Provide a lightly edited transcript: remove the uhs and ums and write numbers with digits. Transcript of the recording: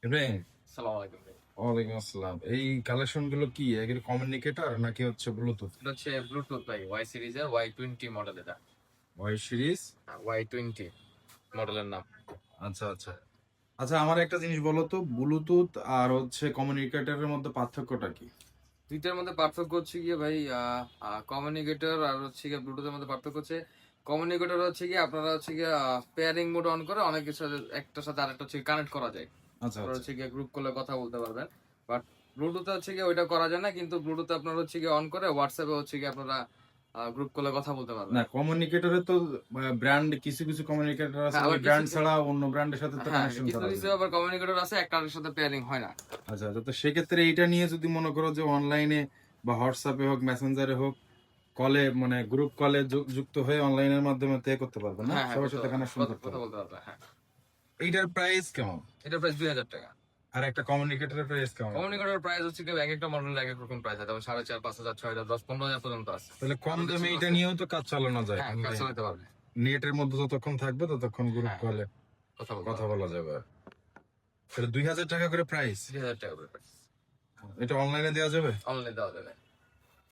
ইব্রাহিম, সালাম আলাইকুম ভাই। ওয়ালাইকুম আসসালাম। এই কালেকশন গুলো কি এগুলো কমিউনিকেটর নাকি হচ্ছে ব্লুটুথ? এটা হচ্ছে ব্লুটুথ ভাই, ওয়াই সিরিজের Y20 মডেল। এটা ওয়াই সিরিজ। Y20 মডেলের নাম। আচ্ছা আচ্ছা আচ্ছা, আমার একটা জিনিস বলো তো, ব্লুটুথ আর হচ্ছে কমিউনিকেটরের মধ্যে পার্থক্যটা কি? দুইটার মধ্যে পার্থক্য হচ্ছে গিয়ে ভাই, কমিউনিকেটর আর হচ্ছে গিয়ে ব্লুটুথের মধ্যে পার্থক্য হচ্ছে কমিউনিকেটর হচ্ছে গিয়ে আপনারা হচ্ছে গিয়ে পেয়ারিং মোড অন করে অনেক কিছু একটার সাথে আরেকটা হচ্ছে কানেক্ট করা যায়। আচ্ছা আপনারা আচ্ছা হচ্ছে গিয়ে গ্রুপ কলে কথা বলতে পারবেন। বাট ব্লুটুথে হচ্ছে গিয়ে ওইটা করা যায় না, কিন্তু ব্লুটুথে আপনারা হচ্ছে গিয়ে অন করে হোয়াটসঅ্যাপে হচ্ছে গিয়ে আপনারা গ্রুপ কলে কথা বলতে না, পারবেন। কমিউনিকেটরে তো ব্র্যান্ড, কিছু কিছু কমিউনিকেটর আছে হ্যাঁ, ওই আবার কিছু ব্র্যান্ড ছাড়া অন্য ব্র্যান্ডের সাথে তো হ্যাঁ, কানেকশন কিছু করা কিছু যায়। আবার কমিউনিকেটর আছে একটার সাথে পেয়ারিং হয় না। আচ্ছা আচ্ছা, তো সেক্ষেত্রে এইটা নিয়ে যদি মনে করো যে অনলাইনে বা হোয়াটসঅ্যাপে হোক, মেসেঞ্জারে হোক, কলে মানে গ্রুপ কলে যুক্ত হয়ে অনলাইনের মাধ্যমে তে করতে পারবে না, হ্যাঁ, হ্যাঁ, সবার করতে সাথে পারবে, কানেকশন করতে কথা পারবে। বলতে পারবে, হ্যাঁ। এইটার প্রাইস কেমন? এটার প্রাইস 2000 টাকা। আর একটা কমিউনিকেটরের প্রাইস কেমন? কমিউনিকেটর প্রাইস হচ্ছে কি এক একটা মডেলের এক এক রকম প্রাইস আছে, যেমন 4,500, 5,000, 6,000, 10, 15,000 পর্যন্ত আছে। তাহলে কম আমাদের দামে ছোট এটা আছে। নিয়েও তো কাজ চালানো যায়, হ্যাঁ, কাজ চালাতে পারবে। নেটের মধ্যে যতক্ষণ থাকবে ততক্ষণ গ্রুপ হ্যাঁ, কলে কথা বলতে কথা পারবে। বলা যাবে। তাহলে 2,000 টাকা করে প্রাইস। 2000 টাকা করে প্রাইস। এটা অনলাইনে দেওয়া যাবে? অনলাইনে দেওয়া যাবে।